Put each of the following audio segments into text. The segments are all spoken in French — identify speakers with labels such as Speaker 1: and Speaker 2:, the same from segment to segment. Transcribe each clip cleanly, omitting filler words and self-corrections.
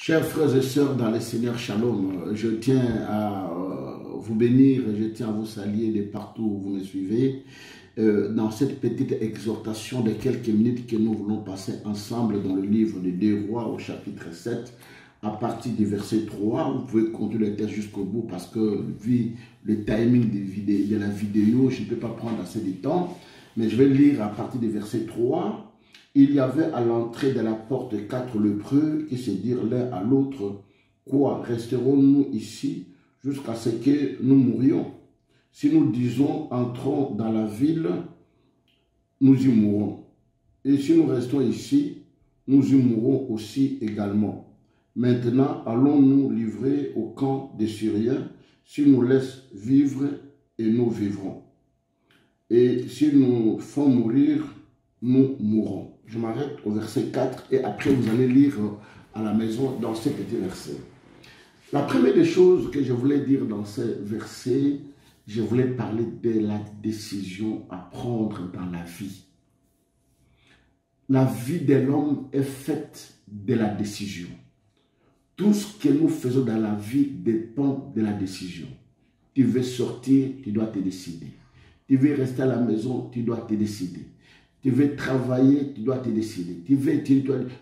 Speaker 1: Chers frères et sœurs dans le Seigneur Shalom, je tiens à vous bénir et je tiens à vous saluer de partout où vous me suivez dans cette petite exhortation de quelques minutes que nous voulons passer ensemble dans le livre des 2 Rois au chapitre 7 à partir du verset 3. Vous pouvez continuer le texte jusqu'au bout parce que vu le timing de la vidéo, je ne peux pas prendre assez de temps, mais je vais lire à partir du verset 3. Il y avait à l'entrée de la porte 4 lépreux qui se dirent l'un à l'autre: quoi, resterons-nous ici jusqu'à ce que nous mourions? Si nous disons entrons dans la ville, nous y mourrons. Et si nous restons ici, nous y mourrons aussi également. Maintenant, allons-nous livrer au camp des Syriens? S'ils nous laissent vivre, et nous vivrons. Et s'ils nous font mourir, nous mourrons. Je m'arrête au verset 4 et après vous allez lire à la maison dans ces petits versets. La première des choses que je voulais dire dans ces versets, je voulais parler de la décision à prendre dans la vie. La vie de l'homme est faite de la décision. Tout ce que nous faisons dans la vie dépend de la décision. Tu veux sortir, tu dois te décider. Tu veux rester à la maison, tu dois te décider. Tu veux travailler, tu dois te décider.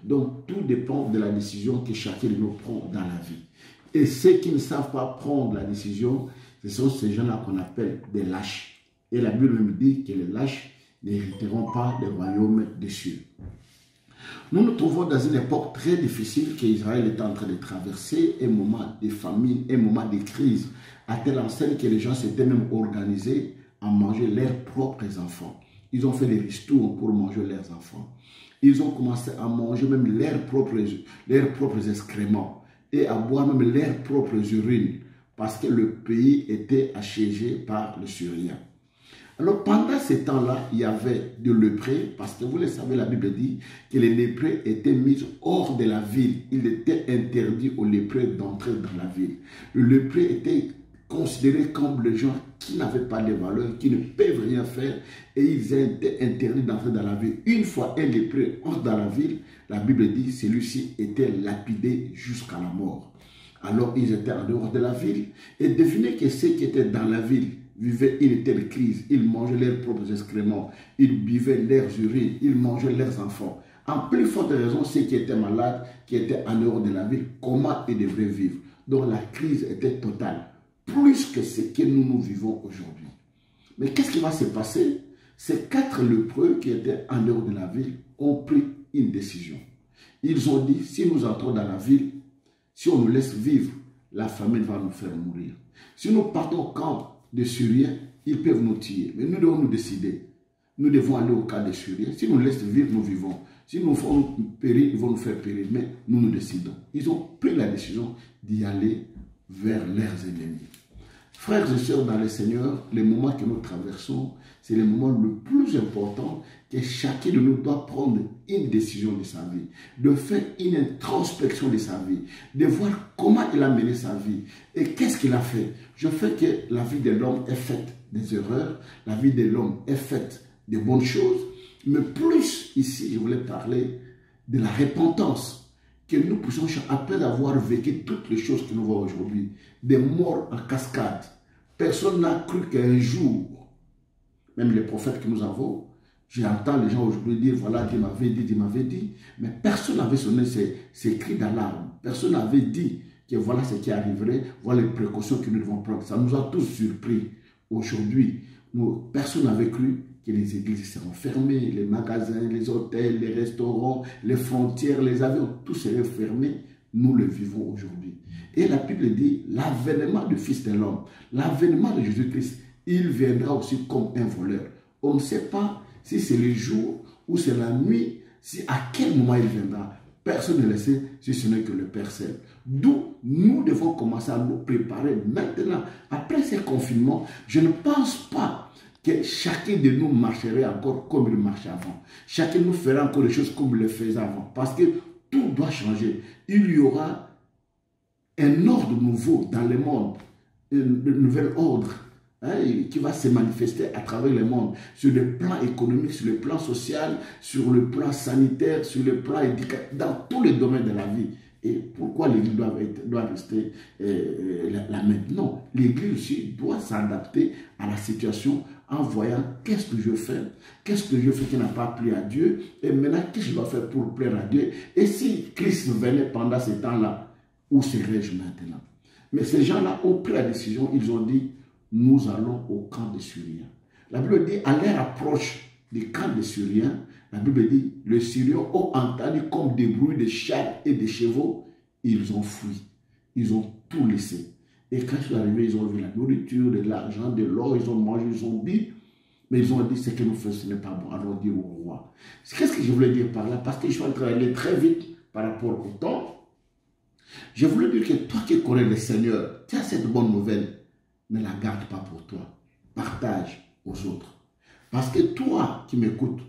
Speaker 1: Donc, tout dépend de la décision que chacun de nous prend dans la vie. Et ceux qui ne savent pas prendre la décision, ce sont ces gens-là qu'on appelle des lâches. Et la Bible me dit que les lâches n'hériteront pas des royaumes des cieux. Nous nous trouvons dans une époque très difficile qu'Israël est en train de traverser, un moment de famine, un moment de crise, à telle enseigne que les gens s'étaient même organisés à manger leurs propres enfants. Ils ont fait des ristournes pour manger leurs enfants. Ils ont commencé à manger même leurs propres excréments et à boire même leurs propres urines parce que le pays était assiégé par les Syriens. Alors pendant ce temps-là, il y avait des lépreux parce que vous le savez, la Bible dit que les lépreux étaient mis hors de la ville. Il était interdit aux lépreux d'entrer dans la ville. Le lépreux était considérés comme les gens qui n'avaient pas de valeur, qui ne peuvent rien faire, et ils étaient interdits d'entrer dans la ville. Une fois un lépreux entre dans la ville, la Bible dit que celui-ci était lapidé jusqu'à la mort. Alors ils étaient en dehors de la ville, et devinez que ceux qui étaient dans la ville vivaient une telle crise. Ils mangeaient leurs propres excréments, ils buvaient leurs urines, ils mangeaient leurs enfants. En plus forte raison, ceux qui étaient malades, qui étaient en dehors de la ville, comment ils devraient vivre? Donc la crise était totale. Plus que ce que nous vivons aujourd'hui. Mais qu'est-ce qui va se passer? Ces 4 lépreux qui étaient en dehors de la ville ont pris une décision. Ils ont dit, si nous entrons dans la ville, si on nous laisse vivre, la famine va nous faire mourir. Si nous partons au camp des Syriens, ils peuvent nous tuer. Mais nous devons nous décider. Nous devons aller au camp des Syriens. Si nous laissent vivre, nous vivons. Si nous font périr, ils vont nous faire périr. Mais nous décidons. Ils ont pris la décision d'y aller vers leurs ennemis. Frères et sœurs dans le Seigneur, les moments que nous traversons, c'est le moment le plus important que chacun de nous doit prendre une décision de sa vie, de faire une introspection de sa vie, de voir comment il a mené sa vie et qu'est-ce qu'il a fait. Je fais que la vie de l'homme est faite des erreurs, la vie de l'homme est faite de bonnes choses, mais plus ici, je voulais parler de la repentance. Que nous puissions, après avoir vécu toutes les choses que nous voyons aujourd'hui, des morts en cascade. Personne n'a cru qu'un jour, même les prophètes que nous avons, j'entends les gens aujourd'hui dire, voilà, Dieu m'avait dit, mais personne n'avait sonné ces cris d'alarme. Personne n'avait dit que voilà ce qui arriverait, voilà les précautions que nous devons prendre. Ça nous a tous surpris. Aujourd'hui, personne n'avait cru que les églises seront fermées, les magasins, les hôtels, les restaurants, les frontières, les avions, tout serait fermé. Nous le vivons aujourd'hui. Et la Bible dit, l'avènement du Fils de l'homme, l'avènement de Jésus-Christ, il viendra aussi comme un voleur. On ne sait pas si c'est le jour ou c'est la nuit, si à quel moment il viendra. Personne ne le sait, si ce n'est que le Père seul. D'où nous devons commencer à nous préparer maintenant. Après ces confinements, je ne pense pas que chacun de nous marcherait encore comme il marchait avant. Chacun de nous ferait encore les choses comme il le faisait avant. Parce que tout doit changer. Il y aura un ordre nouveau dans le monde, un nouvel ordre qui va se manifester à travers le monde, sur le plan économique, sur le plan social, sur le plan sanitaire, sur le plan éducatif, dans tous les domaines de la vie. Et pourquoi l'Église doit rester la même? Non, l'Église aussi doit s'adapter à la situation en voyant qu'est-ce que je fais qui n'a pas plu à Dieu, et maintenant qu'est-ce que je dois faire pour plaire à Dieu. Et si Christ venait pendant ce temps-là, où serais-je maintenant? Mais ces gens-là ont pris la décision, ils ont dit, nous allons au camp des Syriens. La Bible dit, à leur approche du camp des Syriens, la Bible dit, les Syriens ont entendu comme des bruits de chars et de chevaux, ils ont fui, ils ont tout laissé. Et quand ils sont arrivés, ils ont vu la nourriture, de l'argent, de l'or, ils ont mangé, ils ont bu, mais ils ont dit, ce que nous faisons, ce n'est pas bon, allons dire au roi. Qu'est-ce que je voulais dire par là? Parce que je suis en train d'aller très vite par rapport au temps. Je voulais dire que toi qui connais le Seigneur, tu as cette bonne nouvelle, ne la garde pas pour toi, partage aux autres. Parce que toi qui m'écoutes,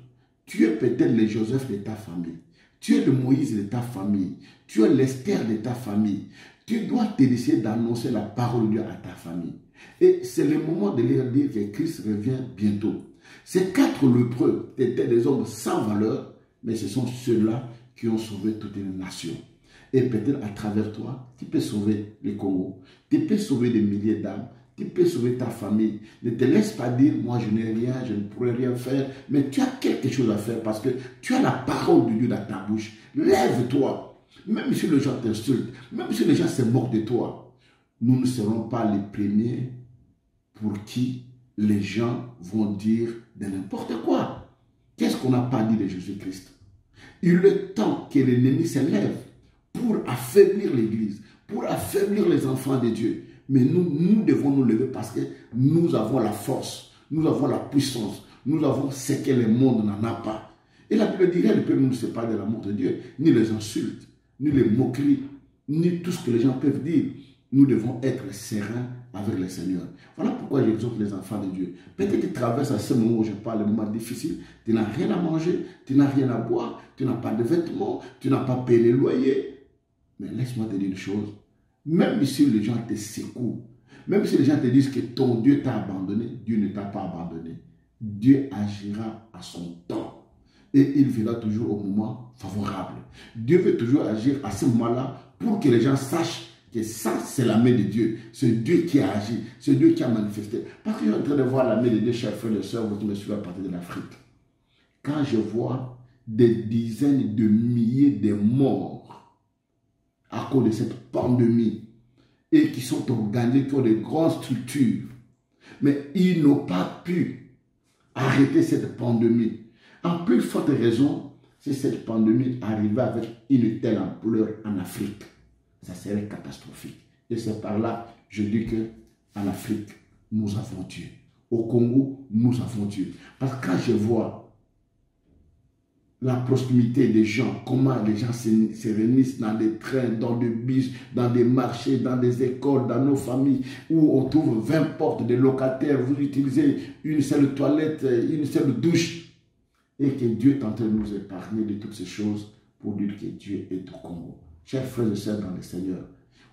Speaker 1: tu es peut-être le Joseph de ta famille, tu es le Moïse de ta famille, tu es l'Esther de ta famille. Tu dois te décider d'annoncer la parole de Dieu à ta famille. Et c'est le moment de leur dire que Christ revient bientôt. Ces 4 lépreux étaient des hommes sans valeur, mais ce sont ceux-là qui ont sauvé toute une nation. Et peut-être à travers toi, tu peux sauver le Congo, tu peux sauver des milliers d'âmes, tu peux sauver ta famille. Ne te laisse pas dire, moi je n'ai rien, je ne pourrais rien faire, mais tu as quelque chose à faire parce que tu as la parole de Dieu dans ta bouche. Lève-toi. Même si les gens t'insultent, même si les gens se moquent de toi, nous ne serons pas les premiers pour qui les gens vont dire de n'importe quoi. Qu'est-ce qu'on n'a pas dit de Jésus-Christ? Il est temps que l'ennemi se lève pour affaiblir l'Église, pour affaiblir les enfants de Dieu. Mais nous devons nous lever parce que nous avons la force, nous avons la puissance, nous avons ce que le monde n'en a pas. Et la Bible dit, rien ne peut nous séparer de l'amour de Dieu, ni les insultes, ni les moqueries, ni tout ce que les gens peuvent dire. Nous devons être sereins avec le Seigneur. Voilà pourquoi j'exhorte les enfants de Dieu. Peut-être qu'ils traversent à ce moment où je parle, le moment difficile. Tu n'as rien à manger, tu n'as rien à boire, tu n'as pas de vêtements, tu n'as pas payé les loyers. Mais laisse-moi te dire une chose. Même si les gens te secouent, même si les gens te disent que ton Dieu t'a abandonné, Dieu ne t'a pas abandonné. Dieu agira à son temps. Et il viendra toujours au moment favorable. Dieu veut toujours agir à ce moment-là pour que les gens sachent que ça, c'est la main de Dieu. C'est Dieu qui a agi. C'est Dieu qui a manifesté. Parce que je suis en train de voir la main de Dieu, chers frères et sœurs, vous me suivez à partir de l'Afrique. Quand je vois des dizaines de milliers de morts à cause de cette pandémie et qui sont organisés, qui ont de grandes structures, mais ils n'ont pas pu arrêter cette pandémie. En plus forte raison, si cette pandémie arrivait avec une telle ampleur en Afrique, ça serait catastrophique. Et c'est par là, je dis que en Afrique, nous avons Dieu. Au Congo, nous avons Dieu. Parce que quand je vois la proximité des gens, comment les gens se réunissent dans des trains, dans des bus, dans des marchés, dans des écoles, dans nos familles, où on trouve 20 portes de locataires, vous utilisez une seule toilette, une seule douche, et que Dieu est en train de nous épargner de toutes ces choses pour dire que Dieu est au Congo. Chers frères et sœurs dans le Seigneur,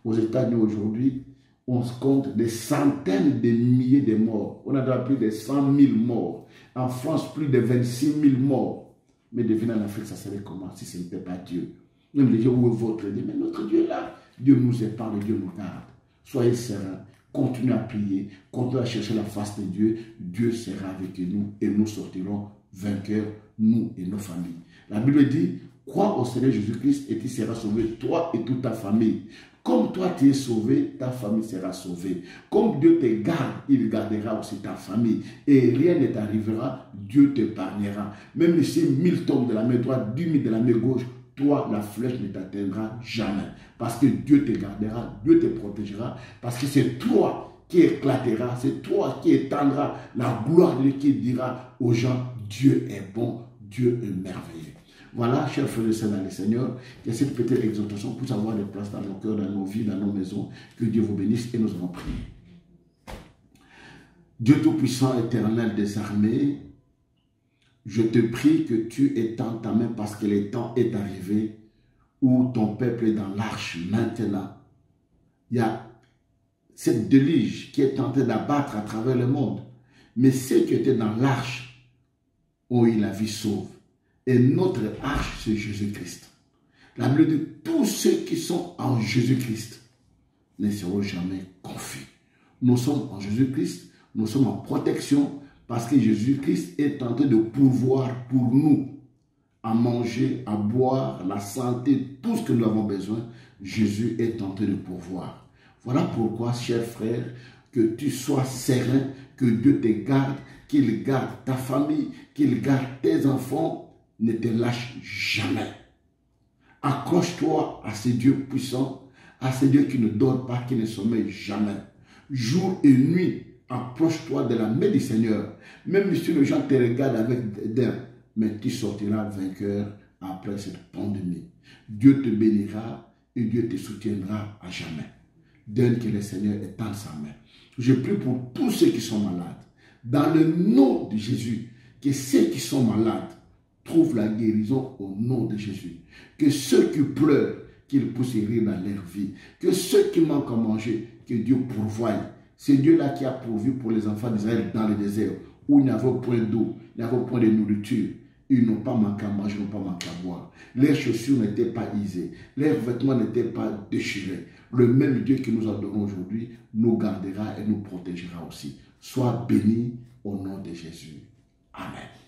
Speaker 1: aux États-Unis aujourd'hui, on se compte des centaines de milliers de morts. On a déjà plus de 100 000 morts. En France, plus de 26 000 morts. Mais devinez en Afrique, ça serait comment si ce n'était pas Dieu? Même les gens, où est votre Dieu? Mais notre Dieu est là. Dieu nous épargne, Dieu nous garde. Soyez sereins, continuez à prier, continuez à chercher la face de Dieu. Dieu sera avec nous et nous sortirons vainqueurs, nous et nos familles. La Bible dit, crois au Seigneur Jésus-Christ et tu seras sauvé, toi et toute ta famille. Comme toi tu es sauvé, ta famille sera sauvée. Comme Dieu te garde, il gardera aussi ta famille. Et rien ne t'arrivera, Dieu t'épargnera. Même si 1000 tombent de la main droite, 10 000 de la main gauche, toi, la flèche ne t'atteindra jamais. Parce que Dieu te gardera, Dieu te protégera. Parce que c'est toi qui éclatera, c'est toi qui étendra la gloire de Dieu, qui dira aux gens, Dieu est bon, Dieu est merveilleux. Voilà, chers frères et sœurs dans le Seigneur, il y a cette petite exhortation pour avoir des places dans nos cœurs, dans nos vies, dans nos maisons. Que Dieu vous bénisse et nous allons prier. Dieu Tout-Puissant, éternel des armées, je te prie que tu étends ta main parce que le temps est arrivé où ton peuple est dans l'arche maintenant. Il y a cette déluge qui est tenté d'abattre à travers le monde. Mais ceux qui étaient dans l'arche ont eu la vie sauve. Et notre arche, c'est Jésus-Christ. La Bible dit, tous ceux qui sont en Jésus-Christ ne seront jamais confus. Nous sommes en Jésus-Christ, nous sommes en protection parce que Jésus-Christ est en train de pourvoir pour nous à manger, à boire, la santé, tout ce que nous avons besoin. Jésus est en train de pourvoir. Voilà pourquoi, chers frères, que tu sois serein, que Dieu te garde, qu'il garde ta famille, qu'il garde tes enfants, ne te lâche jamais. Accroche-toi à ce Dieu puissant, à ce Dieu qui ne dort pas, qui ne sommeille jamais. Jour et nuit, approche-toi de la main du Seigneur. Même si les gens te regardent avec dédain, mais tu sortiras vainqueur après cette pandémie. Dieu te bénira et Dieu te soutiendra à jamais. Donne que le Seigneur étende sa main. Je prie pour tous ceux qui sont malades. Dans le nom de Jésus, que ceux qui sont malades trouvent la guérison au nom de Jésus. Que ceux qui pleurent, qu'ils puissent rire dans leur vie. Que ceux qui manquent à manger, que Dieu pourvoie. C'est Dieu-là qui a pourvu pour les enfants d'Israël dans le désert, où il n'y avait point d'eau, il n'y avait point de nourriture. Ils n'ont pas manqué à manger, ils n'ont pas manqué à boire. Leurs chaussures n'étaient pas usées, leurs vêtements n'étaient pas déchirés. Le même Dieu que nous adorons aujourd'hui nous gardera et nous protégera aussi. Sois béni au nom de Jésus. Amen.